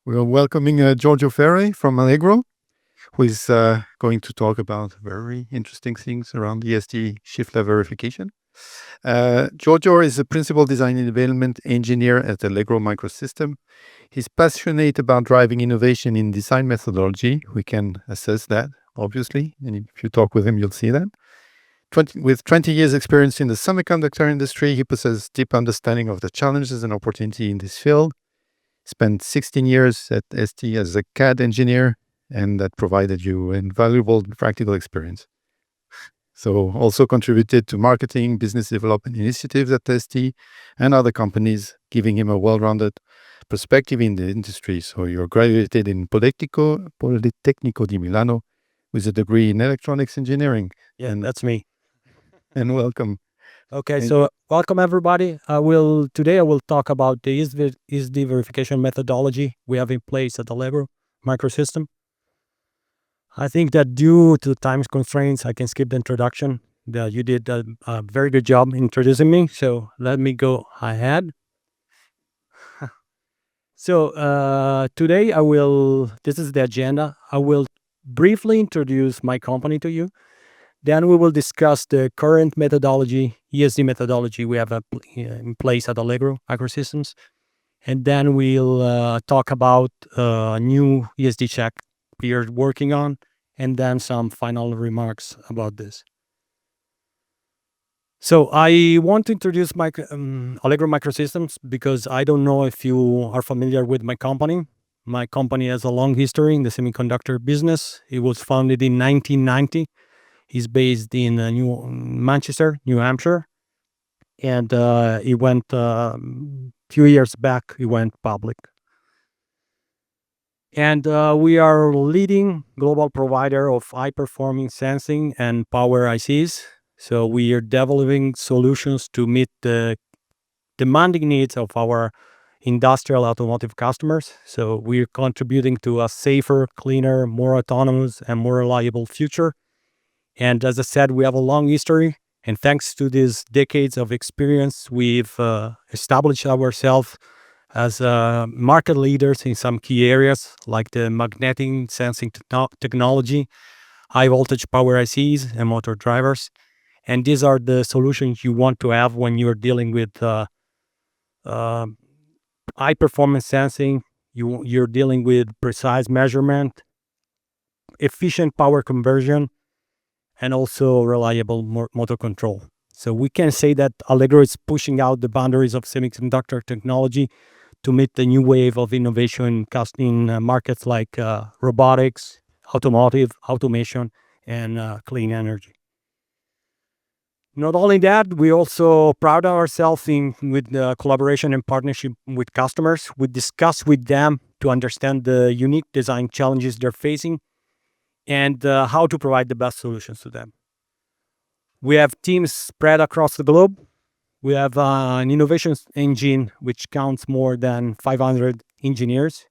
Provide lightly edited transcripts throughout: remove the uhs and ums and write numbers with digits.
We're welcoming Giorgio Ferrè from Allegro, who is going to talk about very interesting things around ESD shift level verification. Giorgio is a principal design and development engineer at Allegro MicroSystems. He's passionate about driving innovation in design methodology. We can assess that, obviously, and if you talk with him, you'll see that. With 20 years experience in the semiconductor industry, he possesses deep understanding of the challenges and opportunity in this field. Spent 16 years at ST as a CAD engineer, and that provided you invaluable practical experience. So also contributed to marketing, business development initiatives at ST and other companies, giving him a well-rounded perspective in the industry. So you're graduated in Politecnico di Milano with a degree in electronics engineering. Yeah, that's me. And welcome. Okay, so welcome everybody. Today I will talk about the ESD verification methodology we have in place at Allegro MicroSystem. I think that due to time constraints, I can skip the introduction. You did a very good job introducing me, so let me go ahead. So today this is the agenda. I will briefly introduce my company to you. Then we will discuss the current methodology, ESD methodology we have in place at Allegro MicroSystems. And then we'll talk about a new ESD check we are working on, and then some final remarks about this. So I want to introduce Allegro MicroSystems because I don't know if you are familiar with my company. My company has a long history in the semiconductor business. It was founded in 1990. He's based in Manchester, New Hampshire, and he went few years back. He went public, and we are leading global provider of high-performing sensing and power ICs. So we are developing solutions to meet the demanding needs of our industrial automotive customers. So we're contributing to a safer, cleaner, more autonomous, and more reliable future. And as I said, we have a long history, and thanks to these decades of experience, we've established ourselves as market leaders in some key areas like the magnetic sensing technology, high voltage power ICs, and motor drivers. And these are the solutions you want to have when you're dealing with high performance sensing. You're dealing with precise measurement, efficient power conversion, and also reliable motor control. So we can say that Allegro is pushing out the boundaries of semiconductor technology to meet the new wave of innovation in markets like robotics, automotive, automation, and clean energy. Not only that, we also proud ourselves with the collaboration and partnership with customers. We discuss with them to understand the unique design challenges they're facing and how to provide the best solutions to them. We have teams spread across the globe. We have an innovation engine which counts more than 500 engineers,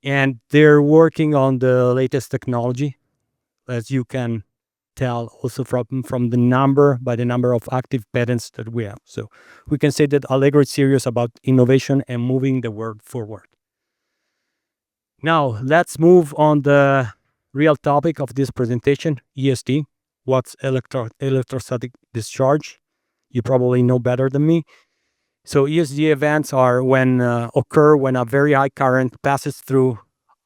and they're working on the latest technology, as you can tell also from the number of active patents that we have. So we can say that Allegro is serious about innovation and moving the world forward. Now let's move on the real topic of this presentation, ESD. What's electrostatic discharge? You probably know better than me. So ESD events are occur when a very high current passes through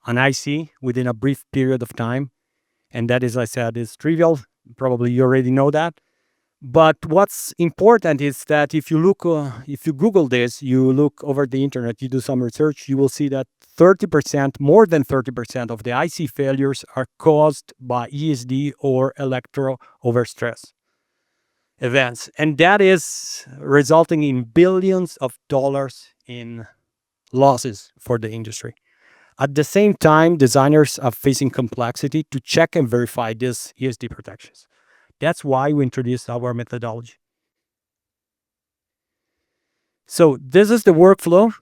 an IC within a brief period of time. And that, as I said, is trivial. Probably you already know that. But what's important is that if you Google this, you look over the internet, you do some research, you will see that more than 30% of the IC failures are caused by ESD or electro overstress events. And that is resulting in billions of dollars in losses for the industry. At the same time, designers are facing complexity to check and verify these ESD protections. That's why we introduced our methodology. So this is the workflow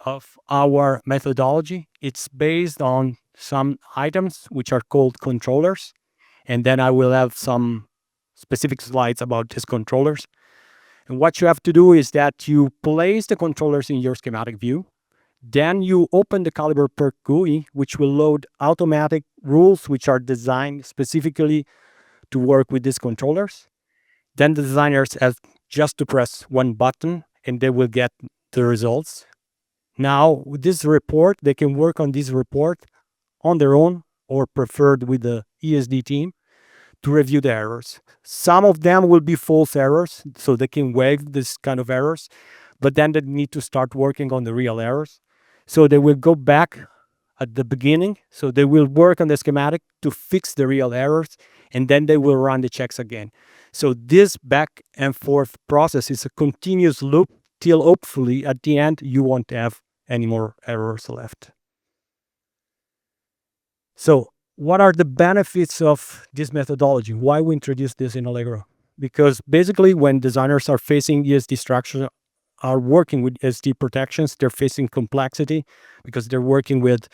of our methodology. It's based on some items which are called controllers. And then I will have some specific slides about these controllers. And what you have to do is that you place the controllers in your schematic view. Then you open the Caliber Perk GUI, which will load automatic rules which are designed specifically to work with these controllers. Then the designers have just to press one button and they will get the results. Now, with this report, they can work on this report on their own or preferred with the ESD team to review the errors. Some of them will be false errors, so they can waive this kind of errors, but then they need to start working on the real errors. So they will go back at the beginning. So they will work on the schematic to fix the real errors, and then they will run the checks again. So this back and forth process is a continuous loop till hopefully at the end you won't have any more errors left. So what are the benefits of this methodology? Why we introduced this in Allegro? Because basically when designers are facing ESD structure, are working with ESD protections, they're facing complexity because they're working with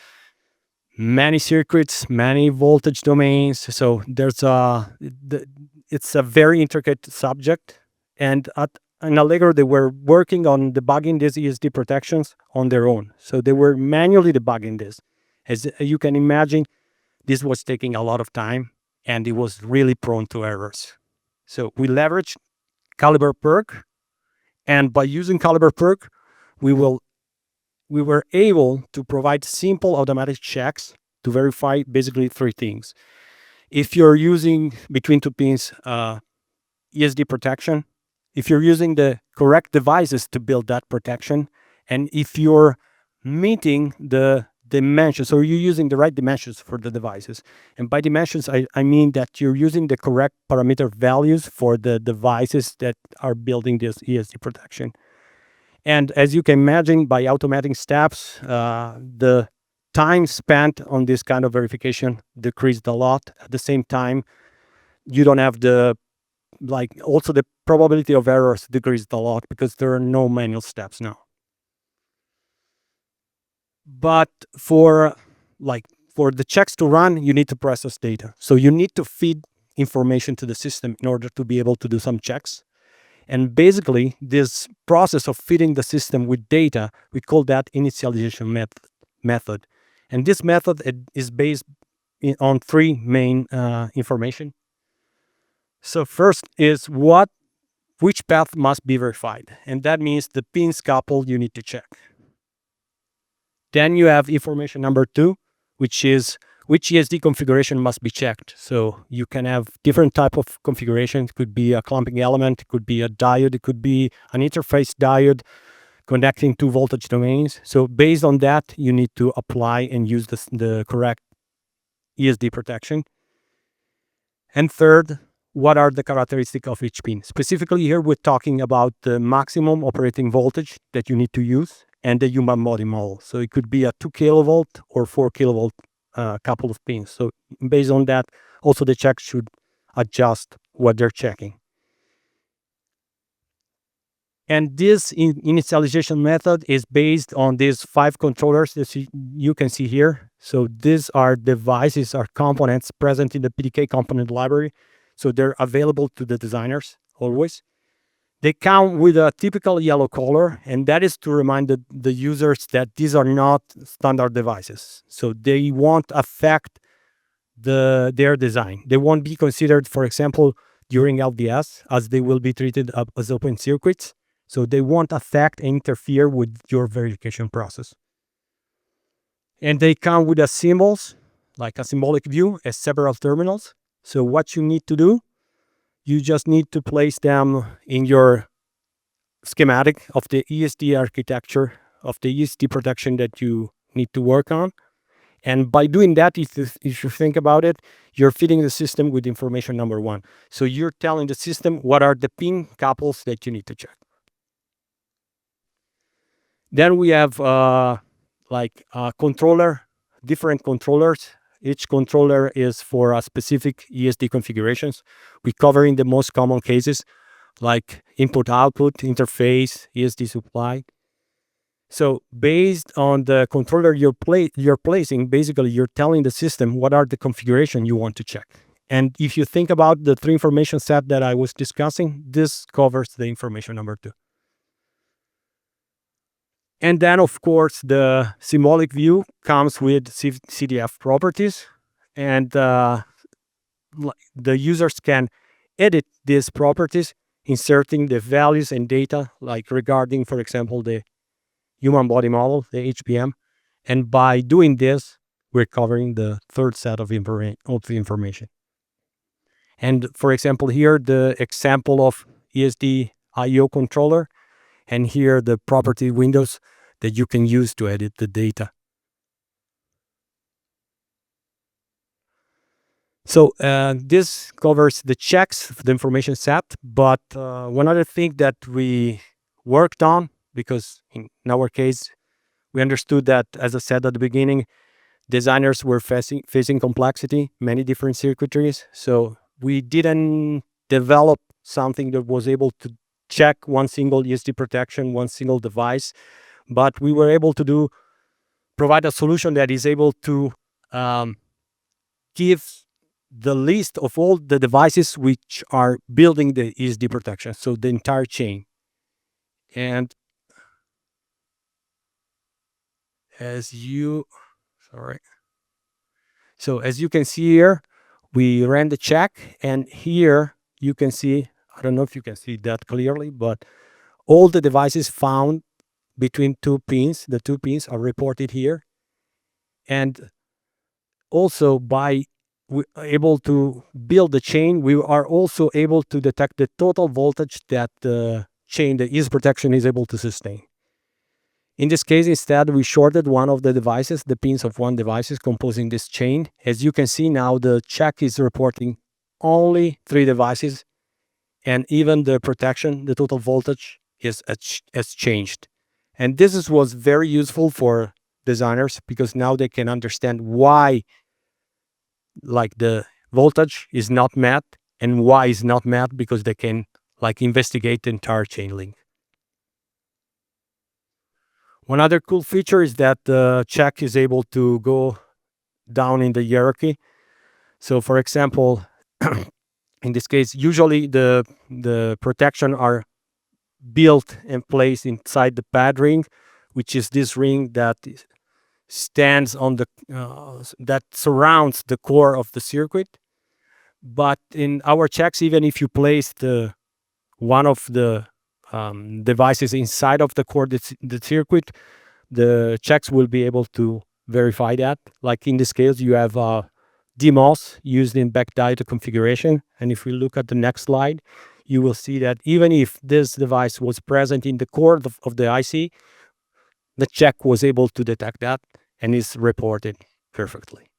many circuits, many voltage domains. So it's a very intricate subject. And in Allegro, they were working on debugging these ESD protections on their own. So they were manually debugging this. As you can imagine, this was taking a lot of time and it was really prone to errors. So we leveraged Caliber Perk, and by using Caliber Perk, we were able to provide simple automatic checks to verify basically three things. If you're using between two pins ESD protection, if you're using the correct devices to build that protection, and if you're meeting the dimensions, or you're using the right dimensions for the devices. And by dimensions, I mean that you're using the correct parameter values for the devices that are building this ESD protection. And as you can imagine, by automating steps, the time spent on this kind of verification decreased a lot. At the same time, you don't have also the probability of errors decreased a lot because there are no manual steps now. But for the checks to run, you need to process data. So you need to feed information to the system in order to be able to do some checks. And basically, this process of feeding the system with data, we call that initialization method. And this method is based on three main information. So first is which path must be verified. And that means the pins coupled you need to check. Then you have information number two, which is which ESD configuration must be checked. So you can have different type of configuration. It could be a clamping element, it could be a diode, it could be an interface diode connecting two voltage domains. So based on that, you need to apply and use the correct ESD protection. And third, what are the characteristics of each pin? Specifically here, we're talking about the maximum operating voltage that you need to use and the human body model. So it could be a 2 kilovolt or 4 kilovolt couple of pins. So based on that, also the check should adjust what they're checking. And this initialization method is based on these 5 controllers that you can see here. So these are devices or components present in the PDK component library. So they're available to the designers always. They come with a typical yellow color, and that is to remind the users that these are not standard devices. So they won't affect their design. They won't be considered, for example, during LDS, as they will be treated as open circuits. So they won't affect and interfere with your verification process. And they come with symbols, like a symbolic view as several terminals. So what you need to do, you just need to place them in your schematic of the ESD architecture, of the ESD protection that you need to work on. And by doing that, if you think about it, you're feeding the system with information number one. So you're telling the system what are the pin couples that you need to check. Then we have controller, different controllers. Each controller is for a specific ESD configurations. We cover in the most common cases like input-output, interface, ESD supply. So based on the controller you're placing, basically you're telling the system what are the configuration you want to check. And if you think about the 3 information set that I was discussing, this covers the information number 2. And then, of course, the symbolic view comes with CDF properties, and the users can edit these properties, inserting the values and data, like regarding, for example, the human body model, the HPM. And by doing this, we're covering the third set of information. And for example, here, the example of ESD IO controller, and here the property windows that you can use to edit the data. So this covers the checks, the information set, but one other thing that we worked on, because in our case, we understood that, as I said at the beginning, designers were facing complexity, many different circuitries. So we didn't develop something that was able to check one single ESD protection, one single device, but we were able to provide a solution that is able to give the list of all the devices which are building the ESD protection, so the entire chain. And as you can see here, we ran the check, and here you can see, I don't know if you can see that clearly, but all the devices found between two pins, the two pins are reported here. And also, by able to build the chain, we are also able to detect the total voltage that the chain, the ESD protection, is able to sustain. In this case, instead, we shorted one of the devices, the pins of one device is composing this chain. As you can see now, the check is reporting only 3 devices, and even the protection, the total voltage, has changed. And this was very useful for designers, because now they can understand why, like, the voltage is not met, and why is not met, because they can, like, investigate the entire chain link. One other cool feature is that the check is able to go down in the hierarchy. So, for example, in this case, usually the protection are built and placed inside the pad ring, which is this ring that stands on the that surrounds the core of the circuit. But in our checks, even if you place one of the devices inside of the core, the circuit, the checks will be able to verify that. Like in this case, you have DMOS used in backdiode configuration. And if we look at the next slide, you will see that even if this device was present in the core of the IC, the check was able to detect that and is reported perfectly.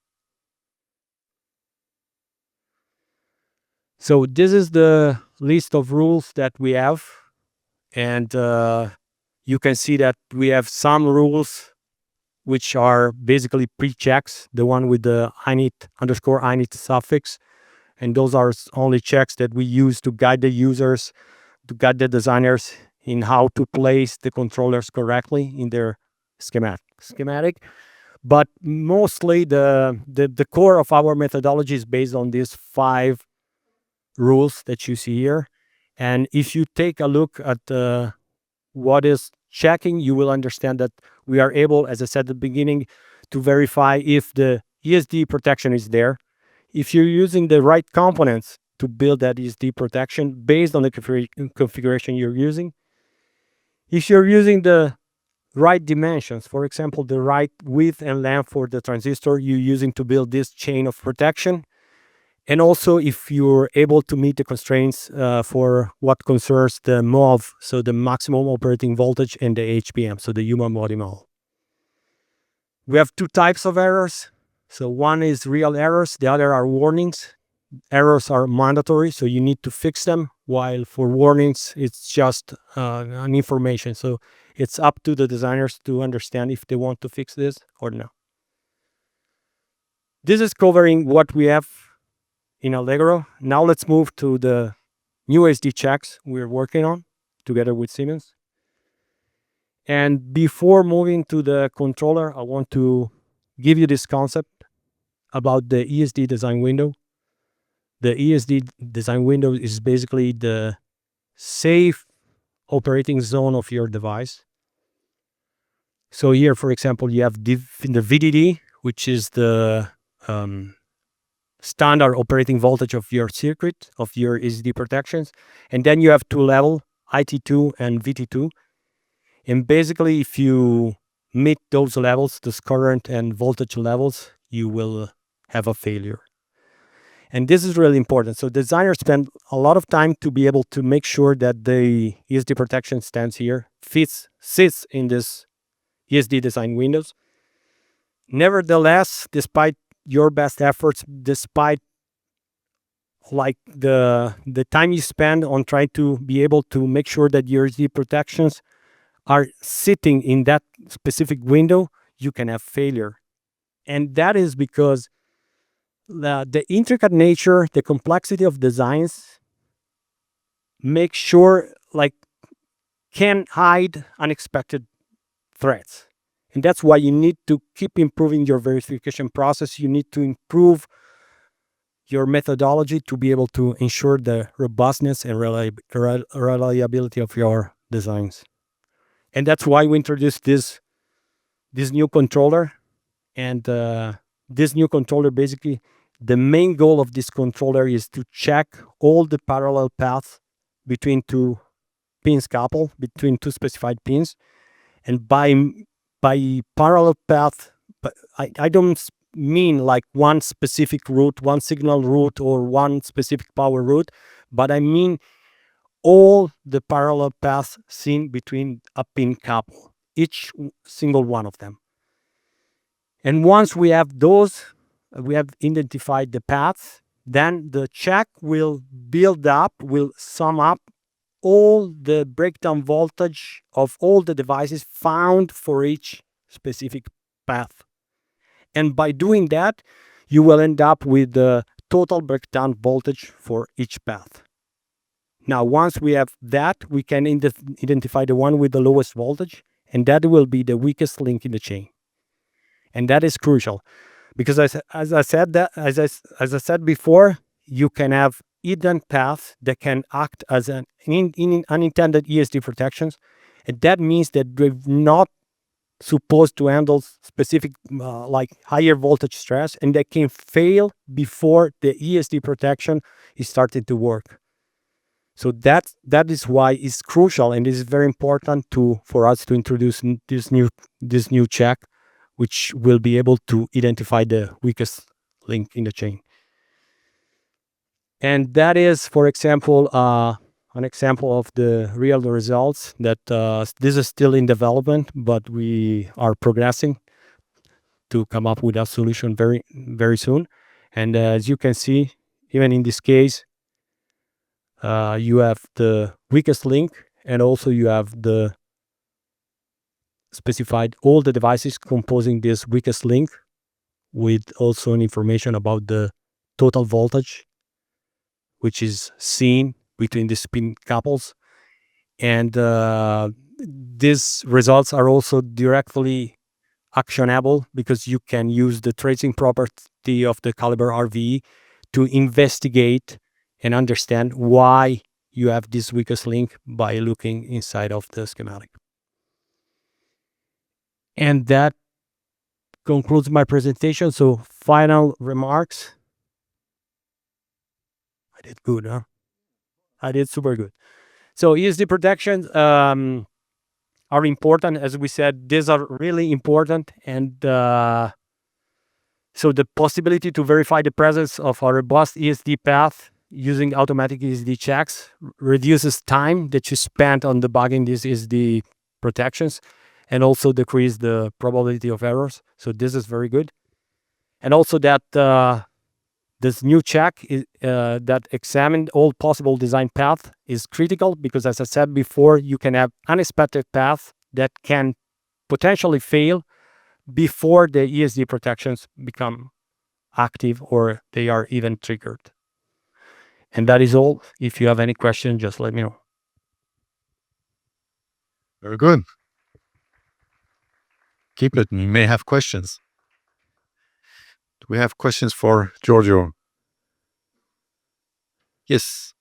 So this is the list of rules that we have. And you can see that we have some rules which are basically pre-checks, the one with the _init suffix. And those are only checks that we use to guide the users, to guide the designers in how to place the controllers correctly in their schematic. But mostly the core of our methodology is based on these 5 rules that you see here. And if you take a look at what is checking, you will understand that we are able, as I said at the beginning, to verify if the ESD protection is there, if you're using the right components to build that ESD protection based on the configuration you're using, if you're using the right dimensions, for example, the right width and length for the transistor you're using to build this chain of protection, and also if you're able to meet the constraints for what concerns the MOV, so the maximum operating voltage, and the HPM, so the human body model. We have 2 types of errors. So one is real errors, the other are warnings. Errors are mandatory, so you need to fix them, while for warnings, it's just an information. So it's up to the designers to understand if they want to fix this or not. This is covering what we have in Allegro. Now let's move to the new ESD checks we're working on together with Siemens. And before moving to the controller, I want to give you this concept about the ESD design window. The ESD design window is basically the safe operating zone of your device. So here, for example, you have the VDD, which is the standard operating voltage of your circuit, of your ESD protections. And then you have two levels, IT2 and VT2. And basically, if you meet those levels, those current and voltage levels, you will have a failure. And this is really important. So designers spend a lot of time to be able to make sure that the ESD protection stands here, sits in this ESD design windows. Nevertheless, despite your best efforts, despite like the time you spend on trying to be able to make sure that your ESD protections are sitting in that specific window, you can have failure. And that is because the intricate nature, the complexity of designs make sure can hide unexpected threats. And that's why you need to keep improving your verification process. You need to improve your methodology to be able to ensure the robustness and reliability of your designs. And that's why we introduced this new controller. And this new controller, basically, the main goal of this controller is to check all the parallel paths between two pins coupled, between two specified pins. And by parallel path, but I don't mean like one specific route, one signal route, or one specific power route, but I mean all the parallel paths seen between a pin couple, each single one of them. And once we have those, we have identified the paths, then the check will build up, will sum up all the breakdown voltage of all the devices found for each specific path. And by doing that, you will end up with the total breakdown voltage for each path. Now, once we have that, we can identify the one with the lowest voltage, and that will be the weakest link in the chain. And that is crucial because as I said before, you can have hidden paths that can act as an unintended ESD protections. And that means that they're not supposed to handle specific like higher voltage stress, and they can fail before the ESD protection is started to work. So that is why it's crucial, and it is very important for us to introduce this new check, which will be able to identify the weakest link in the chain. And that is, for example, an example of the real results that this is still in development, but we are progressing to come up with a solution very, very soon. And as you can see, even in this case, you have the weakest link, and also you have the specified all the devices composing this weakest link with also an information about the total voltage, which is seen between the spin couples. And these results are also directly actionable because you can use the tracing property of the caliber RVE to investigate and understand why you have this weakest link by looking inside of the schematic. And that concludes my presentation. So final remarks. I did good, huh? I did super good. So ESD protections are important. As we said, these are really important. And so the possibility to verify the presence of a robust ESD path using automatic ESD checks reduces time that you spend on debugging these ESD protections, and also decrease the probability of errors. So this is very good. And also that this new check that examined all possible design paths is critical because, as I said before, you can have unexpected paths that can potentially fail before the ESD protections become active or they are even triggered. And that is all. If you have any questions, just let me know. Very good. Keep it. You may have questions. Do we have questions for Giorgio? Yes.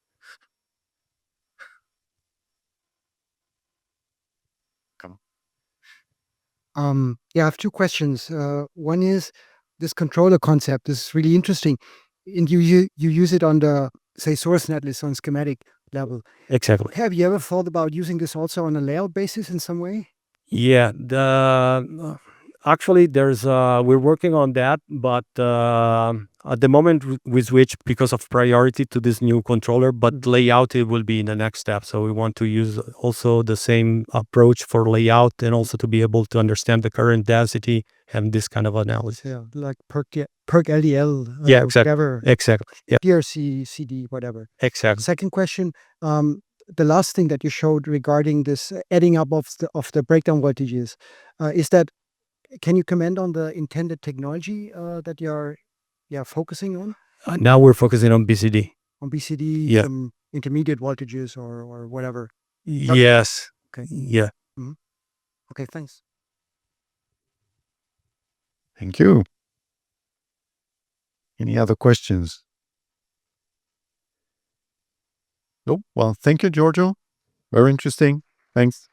Come on. I have two questions. One is this controller concept is really interesting, and you use it on the, say, source netlist on schematic level. Exactly. Have you ever thought about using this also on a layout basis in some way? Yeah, actually there's we're working on that, but at the moment we switch because of priority to this new controller, but layout it will be in the next step. So we want to use also the same approach for layout and also to be able to understand the current density and this kind of analysis. Yeah, like perk LDL, Yeah, exactly. whatever, Exactly. Yeah, PRC, CD, whatever. exactly. Second question, the last thing that you showed regarding this adding up of the breakdown voltages, is that, can you comment on the intended technology that you're focusing on? Now we're focusing on BCD. On BCD, Yeah. some intermediate voltages or whatever. Yes. Okay. Yeah. Okay, thanks. Thank you. Any other questions? Nope. Well, thank you, Giorgio. Very interesting. Thanks.